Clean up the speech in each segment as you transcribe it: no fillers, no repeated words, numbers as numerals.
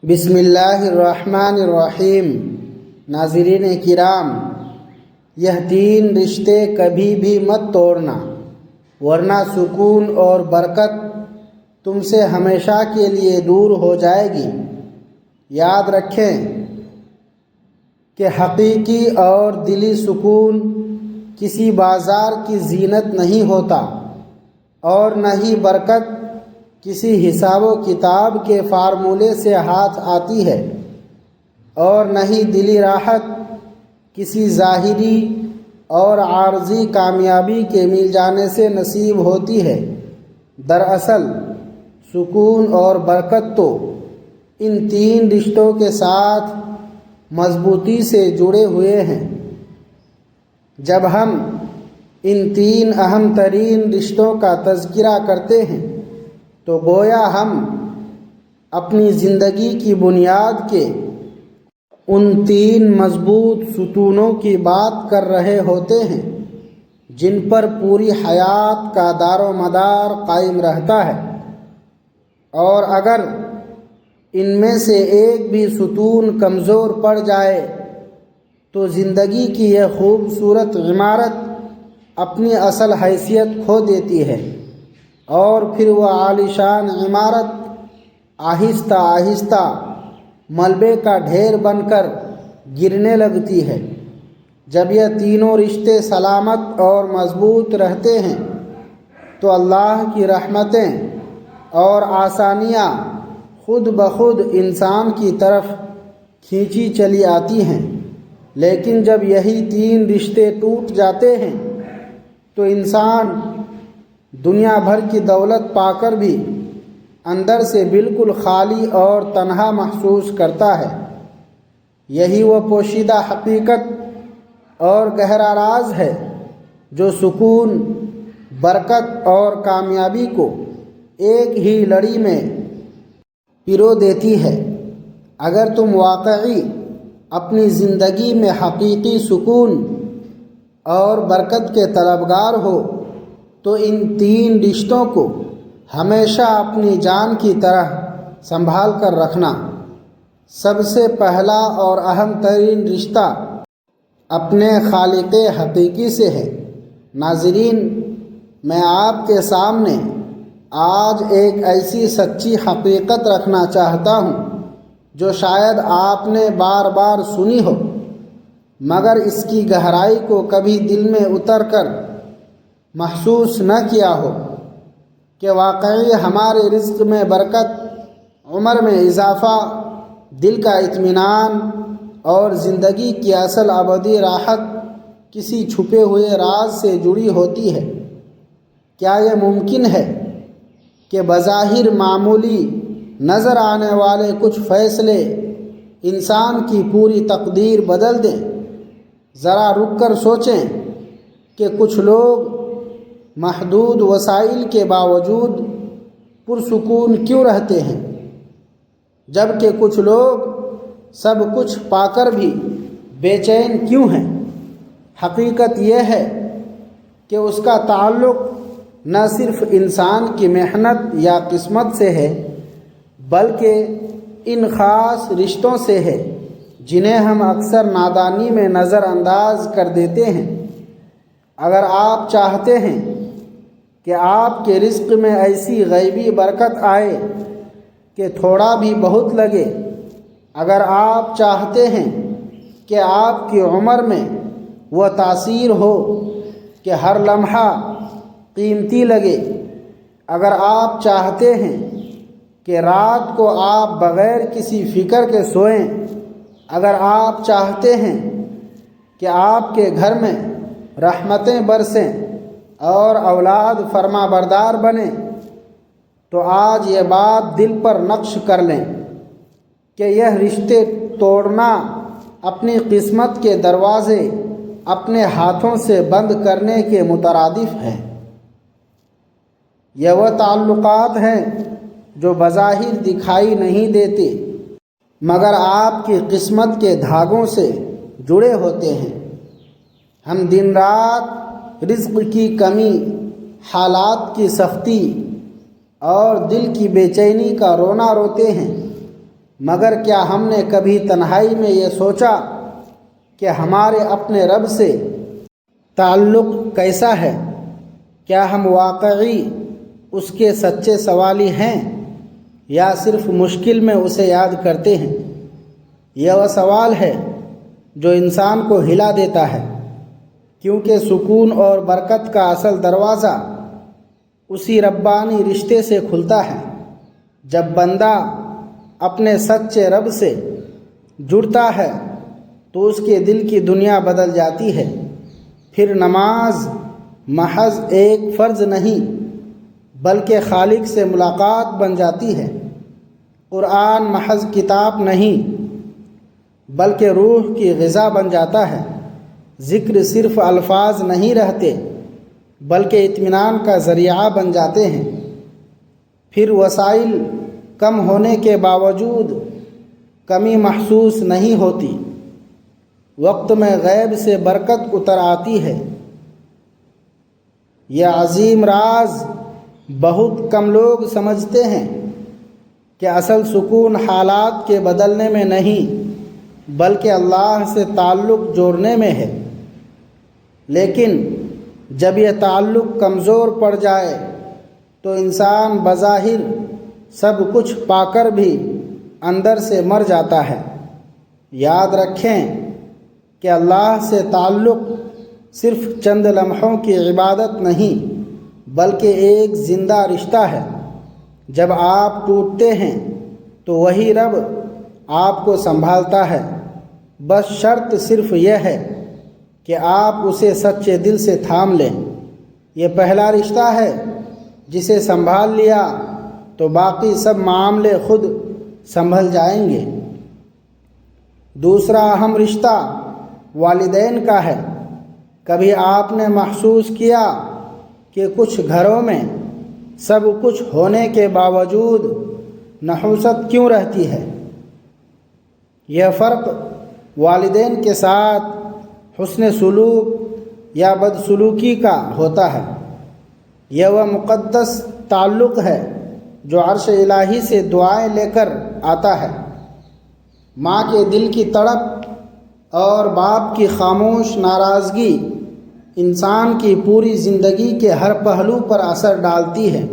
بسم اللہ الرحمن الرحیم۔ ناظرین کرام، یہ تین رشتے کبھی بھی مت توڑنا، ورنہ سکون اور برکت تم سے ہمیشہ کے لیے دور ہو جائے گی۔ یاد رکھیں کہ حقیقی اور دلی سکون کسی بازار کی زینت نہیں ہوتا، اور نہ ہی برکت کسی حساب و کتاب کے فارمولے سے ہاتھ آتی ہے، اور نہ ہی دلی راحت کسی ظاہری اور عارضی کامیابی کے مل جانے سے نصیب ہوتی ہے۔ دراصل سکون اور برکت تو ان تین رشتوں کے ساتھ مضبوطی سے جڑے ہوئے ہیں۔ جب ہم ان تین اہم ترین رشتوں کا تذکرہ کرتے ہیں تو گویا ہم اپنی زندگی کی بنیاد کے ان تین مضبوط ستونوں کی بات کر رہے ہوتے ہیں جن پر پوری حیات کا دار و مدار قائم رہتا ہے، اور اگر ان میں سے ایک بھی ستون کمزور پڑ جائے تو زندگی کی یہ خوبصورت عمارت اپنی اصل حیثیت کھو دیتی ہے، اور پھر وہ عالیشان عمارت آہستہ آہستہ ملبے کا ڈھیر بن کر گرنے لگتی ہے۔ جب یہ تینوں رشتے سلامت اور مضبوط رہتے ہیں تو اللہ کی رحمتیں اور آسانیاں خود بخود انسان کی طرف کھینچی چلی آتی ہیں۔ لیکن جب یہی تین رشتے ٹوٹ جاتے ہیں تو انسان دنیا بھر کی دولت پا کر بھی اندر سے بالکل خالی اور تنہا محسوس کرتا ہے۔ یہی وہ پوشیدہ حقیقت اور گہرا راز ہے جو سکون، برکت اور کامیابی کو ایک ہی لڑی میں پرو دیتی ہے۔ اگر تم واقعی اپنی زندگی میں حقیقی سکون اور برکت کے طلبگار ہو تو ان تین رشتوں کو ہمیشہ اپنی جان کی طرح سنبھال کر رکھنا۔ سب سے پہلا اور اہم ترین رشتہ اپنے خالق حقیقی سے ہے۔ ناظرین، میں آپ کے سامنے آج ایک ایسی سچی حقیقت رکھنا چاہتا ہوں جو شاید آپ نے بار بار سنی ہو، مگر اس کی گہرائی کو کبھی دل میں اتر کر محسوس نہ کیا ہو، کہ واقعی ہمارے رزق میں برکت، عمر میں اضافہ، دل کا اطمینان اور زندگی کی اصل ابدی راحت کسی چھپے ہوئے راز سے جڑی ہوتی ہے۔ کیا یہ ممکن ہے کہ بظاہر معمولی نظر آنے والے کچھ فیصلے انسان کی پوری تقدیر بدل دیں؟ ذرا رک کر سوچیں کہ کچھ لوگ محدود وسائل کے باوجود پرسکون کیوں رہتے ہیں، جبکہ کچھ لوگ سب کچھ پا کر بھی بے چین کیوں ہیں؟ حقیقت یہ ہے کہ اس کا تعلق نہ صرف انسان کی محنت یا قسمت سے ہے، بلکہ ان خاص رشتوں سے ہے جنہیں ہم اکثر نادانی میں نظر انداز کر دیتے ہیں۔ اگر آپ چاہتے ہیں کہ آپ کے رزق میں ایسی غیبی برکت آئے کہ تھوڑا بھی بہت لگے، اگر آپ چاہتے ہیں کہ آپ کی عمر میں وہ تاثیر ہو کہ ہر لمحہ قیمتی لگے، اگر آپ چاہتے ہیں کہ رات کو آپ بغیر کسی فکر کے سوئیں، اگر آپ چاہتے ہیں کہ آپ کے گھر میں رحمتیں برسیں اور اولاد فرما بردار بنے، تو آج یہ بات دل پر نقش کر لیں کہ یہ رشتے توڑنا اپنی قسمت کے دروازے اپنے ہاتھوں سے بند کرنے کے مترادف ہے۔ یہ وہ تعلقات ہیں جو بظاہر دکھائی نہیں دیتے، مگر آپ کی قسمت کے دھاگوں سے جڑے ہوتے ہیں۔ ہم دن رات رزق کی کمی، حالات کی سختی اور دل کی بے چینی کا رونا روتے ہیں، مگر کیا ہم نے کبھی تنہائی میں یہ سوچا کہ ہمارے اپنے رب سے تعلق کیسا ہے؟ کیا ہم واقعی اس کے سچے سوالی ہیں یا صرف مشکل میں اسے یاد کرتے ہیں؟ یہ وہ سوال ہے جو انسان کو ہلا دیتا ہے، کیونکہ سکون اور برکت کا اصل دروازہ اسی ربانی رشتے سے کھلتا ہے۔ جب بندہ اپنے سچے رب سے جڑتا ہے تو اس کے دل کی دنیا بدل جاتی ہے۔ پھر نماز محض ایک فرض نہیں بلکہ خالق سے ملاقات بن جاتی ہے۔ قرآن محض کتاب نہیں بلکہ روح کی غذا بن جاتا ہے۔ ذکر صرف الفاظ نہیں رہتے بلکہ اطمینان کا ذریعہ بن جاتے ہیں۔ پھر وسائل کم ہونے کے باوجود کمی محسوس نہیں ہوتی۔ وقت میں غیب سے برکت اتر آتی ہے۔ یہ عظیم راز بہت کم لوگ سمجھتے ہیں کہ اصل سکون حالات کے بدلنے میں نہیں بلکہ اللہ سے تعلق جوڑنے میں ہے۔ لیکن جب یہ تعلق کمزور پڑ جائے تو انسان بظاہر سب کچھ پا کر بھی اندر سے مر جاتا ہے۔ یاد رکھیں کہ اللہ سے تعلق صرف چند لمحوں کی عبادت نہیں بلکہ ایک زندہ رشتہ ہے۔ جب آپ ٹوٹتے ہیں تو وہی رب آپ کو سنبھالتا ہے۔ بس شرط صرف یہ ہے کہ آپ اسے سچے دل سے تھام لیں۔ یہ پہلا رشتہ ہے، جسے سنبھال لیا تو باقی سب معاملے خود سنبھل جائیں گے۔ دوسرا اہم رشتہ والدین کا ہے۔ کبھی آپ نے محسوس کیا کہ کچھ گھروں میں سب کچھ ہونے کے باوجود نحوست کیوں رہتی ہے؟ یہ فرق والدین کے ساتھ حسن سلوک یا بدسلوکی کا ہوتا ہے۔ یہ وہ مقدس تعلق ہے جو عرش الہی سے دعائیں لے کر آتا ہے۔ ماں کے دل کی تڑپ اور باپ کی خاموش ناراضگی انسان کی پوری زندگی کے ہر پہلو پر اثر ڈالتی ہے۔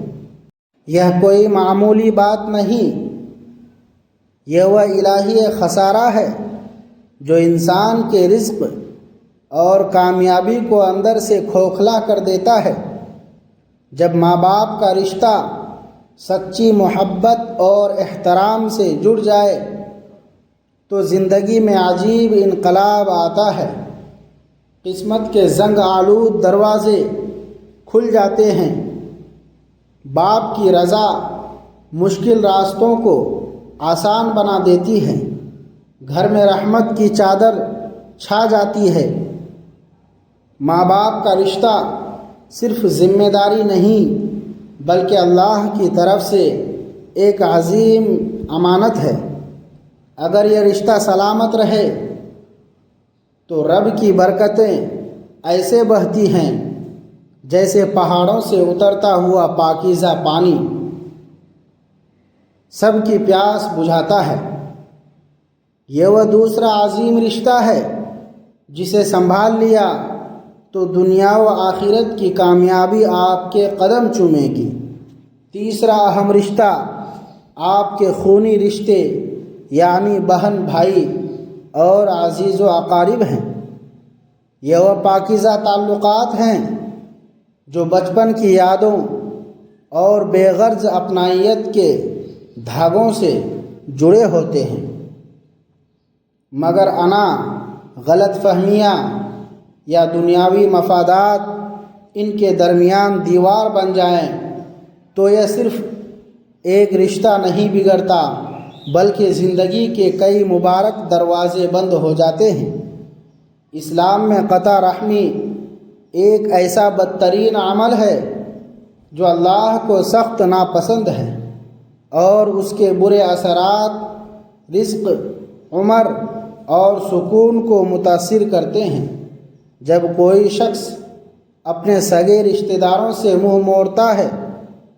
یہ کوئی معمولی بات نہیں، یہ وہ الہی خسارہ ہے جو انسان کے رزق اور کامیابی کو اندر سے کھوکھلا کر دیتا ہے۔ جب ماں باپ کا رشتہ سچی محبت اور احترام سے جڑ جائے تو زندگی میں عجیب انقلاب آتا ہے۔ قسمت کے زنگ آلود دروازے کھل جاتے ہیں۔ باپ کی رضا مشکل راستوں کو آسان بنا دیتی ہے۔ گھر میں رحمت کی چادر چھا جاتی ہے۔ ماں باپ کا رشتہ صرف ذمہ داری نہیں بلکہ اللہ کی طرف سے ایک عظیم امانت ہے۔ اگر یہ رشتہ سلامت رہے تو رب کی برکتیں ایسے بہتی ہیں جیسے پہاڑوں سے اترتا ہوا پاکیزہ پانی، سب کی پیاس بجھاتا ہے۔ یہ وہ دوسرا عظیم رشتہ ہے جسے سنبھال لیا تو دنیا و آخرت کی کامیابی آپ کے قدم چومے گی۔ تیسرا اہم رشتہ آپ کے خونی رشتے یعنی بہن بھائی اور عزیز و اقارب ہیں۔ یہ وہ پاکیزہ تعلقات ہیں جو بچپن کی یادوں اور بے غرض اپنائیت کے دھاگوں سے جڑے ہوتے ہیں۔ مگر انا، غلط فہمیاں یا دنیاوی مفادات ان کے درمیان دیوار بن جائیں تو یہ صرف ایک رشتہ نہیں بگڑتا بلکہ زندگی کے کئی مبارک دروازے بند ہو جاتے ہیں۔ اسلام میں قطع رحمی ایک ایسا بدترین عمل ہے جو اللہ کو سخت ناپسند ہے اور اس کے برے اثرات رزق، عمر اور سکون کو متاثر کرتے ہیں۔ جب کوئی شخص اپنے سگے رشتہ داروں سے منہ موڑتا ہے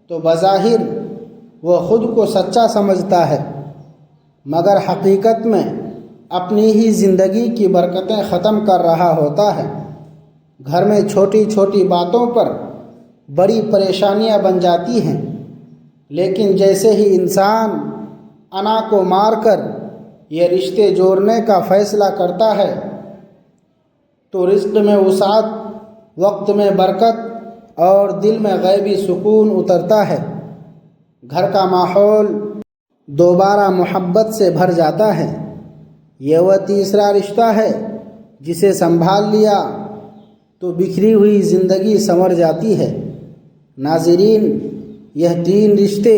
تو بظاہر وہ خود کو سچا سمجھتا ہے، مگر حقیقت میں اپنی ہی زندگی کی برکتیں ختم کر رہا ہوتا ہے۔ گھر میں چھوٹی چھوٹی باتوں پر بڑی پریشانیاں بن جاتی ہیں، لیکن جیسے ہی انسان انا کو مار کر یہ رشتے جوڑنے کا فیصلہ کرتا ہے تو رزق میں وسعت، وقت میں برکت اور دل میں غیبی سکون اترتا ہے۔ گھر کا ماحول دوبارہ محبت سے بھر جاتا ہے۔ یہ وہ تیسرا رشتہ ہے جسے سنبھال لیا تو بکھری ہوئی زندگی سنور جاتی ہے۔ ناظرین، یہ 3 رشتے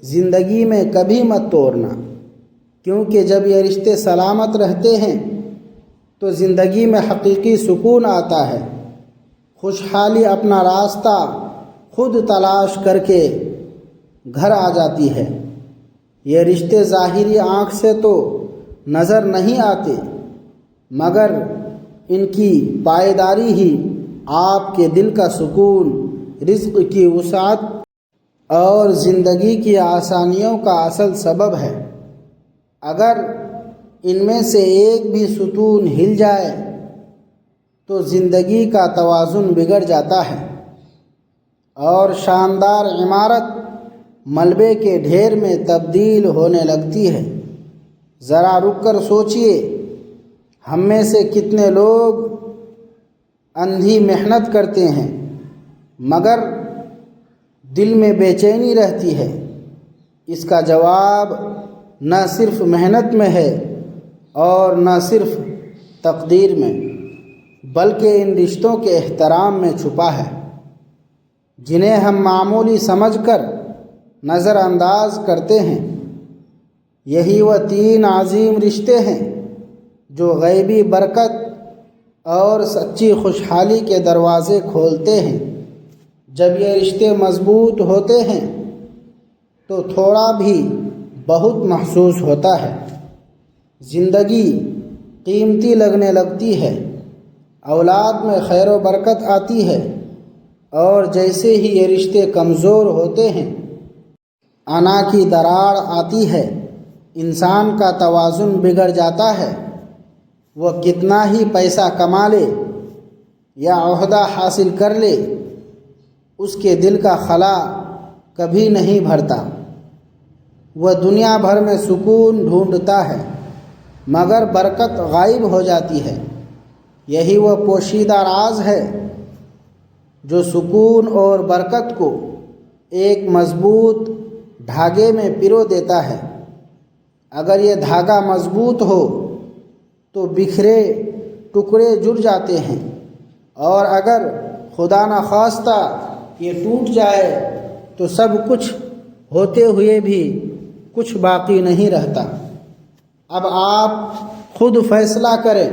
زندگی میں کبھی مت توڑنا، کیونکہ جب یہ رشتے سلامت رہتے ہیں تو زندگی میں حقیقی سکون آتا ہے۔ خوشحالی اپنا راستہ خود تلاش کر کے گھر آ جاتی ہے۔ یہ رشتے ظاہری آنکھ سے تو نظر نہیں آتے، مگر ان کی پائیداری ہی آپ کے دل کا سکون، رزق کی وسعت اور زندگی کی آسانیوں کا اصل سبب ہے۔ اگر ان میں سے ایک بھی ستون ہل جائے تو زندگی کا توازن بگڑ جاتا ہے اور شاندار عمارت ملبے کے ڈھیر میں تبدیل ہونے لگتی ہے۔ ذرا رک کر سوچئے، ہم میں سے کتنے لوگ اندھی محنت کرتے ہیں مگر دل میں بے چینی رہتی ہے؟ اس کا جواب نہ صرف محنت میں ہے اور نہ صرف تقدیر میں، بلکہ ان رشتوں کے احترام میں چھپا ہے، جنہیں ہم معمولی سمجھ کر نظر انداز کرتے ہیں۔ یہی وہ 3 عظیم رشتے ہیں جو غیبی برکت اور سچی خوشحالی کے دروازے کھولتے ہیں۔ جب یہ رشتے مضبوط ہوتے ہیں تو تھوڑا بھی بہت محسوس ہوتا ہے، زندگی قیمتی لگنے لگتی ہے، اولاد میں خیر و برکت آتی ہے، اور جیسے ہی یہ رشتے کمزور ہوتے ہیں، انا کی دراڑ آتی ہے، انسان کا توازن بگڑ جاتا ہے۔ وہ کتنا ہی پیسہ کما لے یا عہدہ حاصل کر لے، اس کے دل کا خلا کبھی نہیں بھرتا۔ وہ دنیا بھر میں سکون ڈھونڈتا ہے مگر برکت غائب ہو جاتی ہے۔ یہی وہ پوشیدہ راز ہے جو سکون اور برکت کو ایک مضبوط دھاگے میں پرو دیتا ہے۔ اگر یہ دھاگا مضبوط ہو تو بکھرے ٹکڑے جڑ جاتے ہیں، اور اگر خدا نخواستہ یہ ٹوٹ جائے تو سب کچھ ہوتے ہوئے بھی کچھ باقی نہیں رہتا۔ اب آپ خود فیصلہ کریں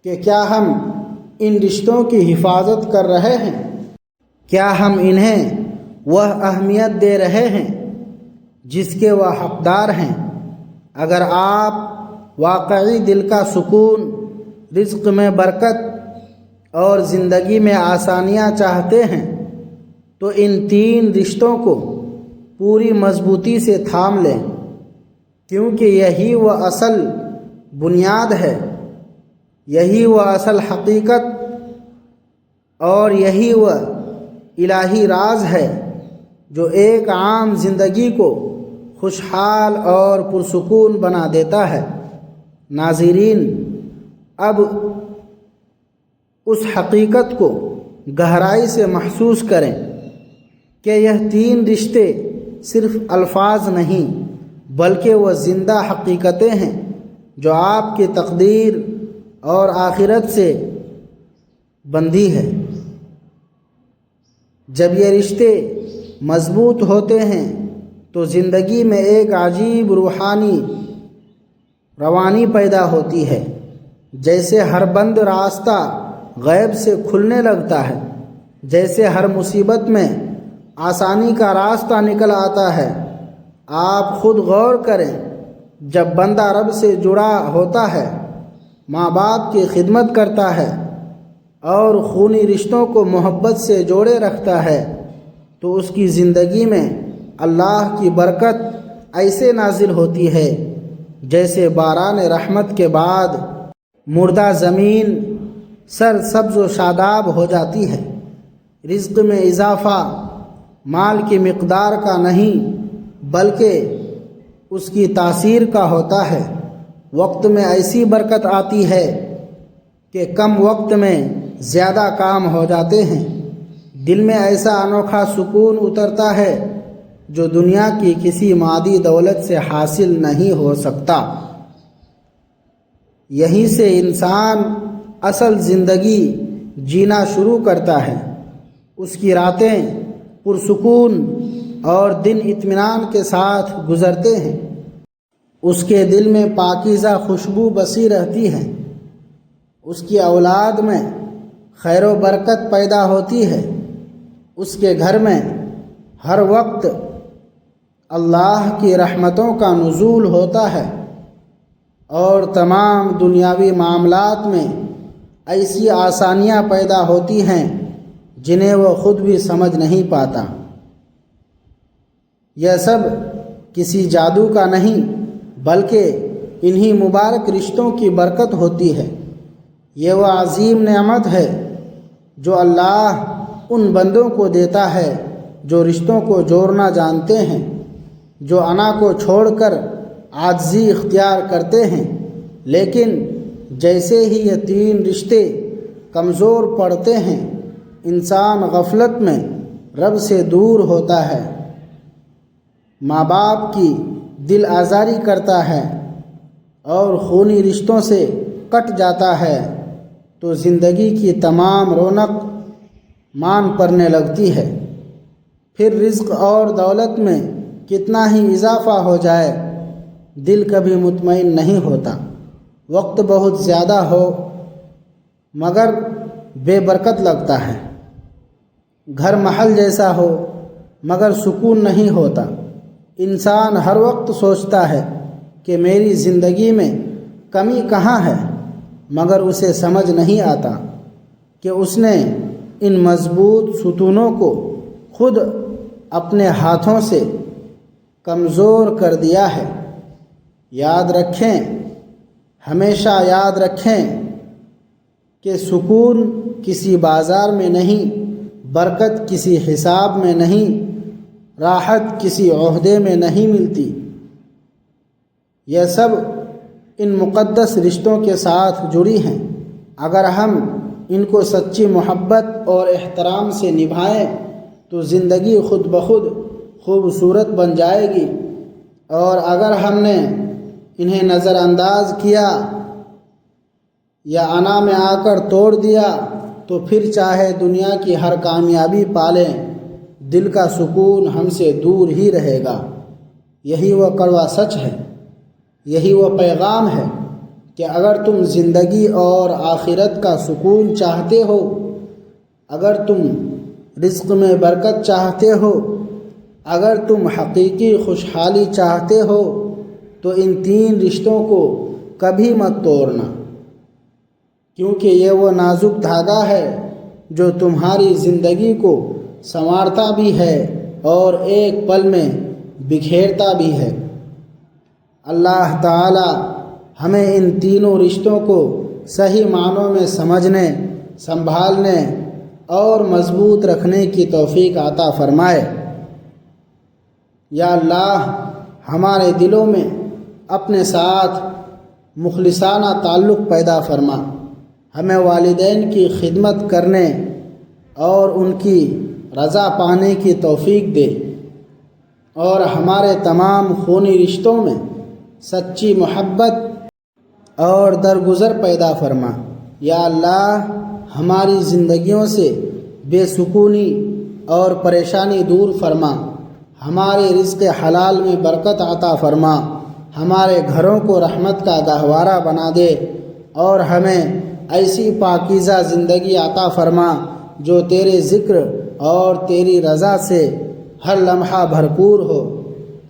کہ کیا ہم ان رشتوں کی حفاظت کر رہے ہیں؟ کیا ہم انہیں وہ اہمیت دے رہے ہیں جس کے وہ حقدار ہیں؟ اگر آپ واقعی دل کا سکون، رزق میں برکت اور زندگی میں آسانیاں چاہتے ہیں تو ان 3 رشتوں کو پوری مضبوطی سے تھام لیں، کیونکہ یہی وہ اصل بنیاد ہے، یہی وہ اصل حقیقت اور یہی وہ الہی راز ہے جو ایک عام زندگی کو خوشحال اور پرسکون بنا دیتا ہے۔ ناظرین، اب اس حقیقت کو گہرائی سے محسوس کریں کہ یہ 3 رشتے صرف الفاظ نہیں بلکہ وہ زندہ حقیقتیں ہیں جو آپ کی تقدیر اور آخرت سے بندھی ہے۔ جب یہ رشتے مضبوط ہوتے ہیں تو زندگی میں ایک عجیب روحانی روانی پیدا ہوتی ہے، جیسے ہر بند راستہ غیب سے کھلنے لگتا ہے، جیسے ہر مصیبت میں آسانی کا راستہ نکل آتا ہے۔ آپ خود غور کریں، جب بندہ رب سے جڑا ہوتا ہے، ماں باپ کی خدمت کرتا ہے اور خونی رشتوں کو محبت سے جوڑے رکھتا ہے تو اس کی زندگی میں اللہ کی برکت ایسے نازل ہوتی ہے جیسے باران رحمت کے بعد مردہ زمین سر سبز و شاداب ہو جاتی ہے۔ رزق میں اضافہ مال کی مقدار کا نہیں بلکہ اس کی تاثیر کا ہوتا ہے۔ وقت میں ایسی برکت آتی ہے کہ کم وقت میں زیادہ کام ہو جاتے ہیں۔ دل میں ایسا انوکھا سکون اترتا ہے جو دنیا کی کسی مادی دولت سے حاصل نہیں ہو سکتا۔ یہیں سے انسان اصل زندگی جینا شروع کرتا ہے۔ اس کی راتیں پرسکون اور دن اطمینان کے ساتھ گزرتے ہیں۔ اس کے دل میں پاکیزہ خوشبو بسی رہتی ہے۔ اس کی اولاد میں خیر و برکت پیدا ہوتی ہے۔ اس کے گھر میں ہر وقت اللہ کی رحمتوں کا نزول ہوتا ہے اور تمام دنیاوی معاملات میں ایسی آسانیاں پیدا ہوتی ہیں جنہیں وہ خود بھی سمجھ نہیں پاتا۔ یہ سب کسی جادو کا نہیں بلکہ انہی مبارک رشتوں کی برکت ہوتی ہے۔ یہ وہ عظیم نعمت ہے جو اللہ ان بندوں کو دیتا ہے جو رشتوں کو جوڑنا جانتے ہیں، جو انا کو چھوڑ کر عاجزی اختیار کرتے ہیں۔ لیکن جیسے ہی یہ تین رشتے کمزور پڑتے ہیں، انسان غفلت میں رب سے دور ہوتا ہے، ماں باپ کی دل آزاری کرتا ہے اور خونی رشتوں سے کٹ جاتا ہے تو زندگی کی تمام رونق مان پڑنے لگتی ہے۔ پھر رزق اور دولت میں کتنا ہی اضافہ ہو جائے دل کبھی مطمئن نہیں ہوتا۔ وقت بہت زیادہ ہو مگر بے برکت لگتا ہے۔ گھر محل جیسا ہو مگر سکون نہیں ہوتا۔ انسان ہر وقت سوچتا ہے کہ میری زندگی میں کمی کہاں ہے، مگر اسے سمجھ نہیں آتا کہ اس نے ان مضبوط ستونوں کو خود اپنے ہاتھوں سے کمزور کر دیا ہے۔ یاد رکھیں، ہمیشہ یاد رکھیں کہ سکون کسی بازار میں نہیں، برکت کسی حساب میں نہیں، راحت کسی عہدے میں نہیں ملتی۔ یہ سب ان مقدس رشتوں کے ساتھ جڑی ہیں۔ اگر ہم ان کو سچی محبت اور احترام سے نبھائیں تو زندگی خود بخود خوبصورت بن جائے گی، اور اگر ہم نے انہیں نظر انداز کیا یا انا میں آ کر توڑ دیا تو پھر چاہے دنیا کی ہر کامیابی پالیں، دل کا سکون ہم سے دور ہی رہے گا۔ یہی وہ کڑوا سچ ہے، یہی وہ پیغام ہے کہ اگر تم زندگی اور آخرت کا سکون چاہتے ہو، اگر تم رزق میں برکت چاہتے ہو، اگر تم حقیقی خوشحالی چاہتے ہو تو ان تین رشتوں کو کبھی مت توڑنا، کیونکہ یہ وہ نازک دھاگا ہے جو تمہاری زندگی کو سنوارتا بھی ہے اور ایک پل میں بکھیرتا بھی ہے۔ اللہ تعالی ہمیں ان تینوں رشتوں کو صحیح معنوں میں سمجھنے، سنبھالنے اور مضبوط رکھنے کی توفیق عطا فرمائے۔ یا اللہ، ہمارے دلوں میں اپنے ساتھ مخلصانہ تعلق پیدا فرما، ہمیں والدین کی خدمت کرنے اور ان کی رضا پانے کی توفیق دے، اور ہمارے تمام خونی رشتوں میں سچی محبت اور درگزر پیدا فرما۔ یا اللہ، ہماری زندگیوں سے بے سکونی اور پریشانی دور فرما، ہمارے رزق حلال میں برکت عطا فرما، ہمارے گھروں کو رحمت کا گہوارہ بنا دے، اور ہمیں ایسی پاکیزہ زندگی عطا فرما جو تیرے ذکر اور تیری رضا سے ہر لمحہ بھرپور ہو۔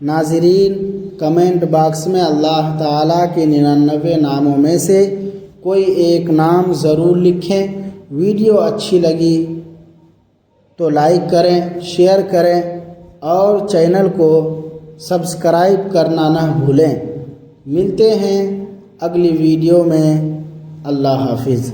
ناظرین، کمنٹ باکس میں اللہ تعالیٰ کے 99 ناموں میں سے کوئی ایک نام ضرور لکھیں۔ ویڈیو اچھی لگی تو لائک کریں، شیئر کریں اور چینل کو سبسکرائب کرنا نہ بھولیں۔ ملتے ہیں اگلی ویڈیو میں۔ اللہ حافظ۔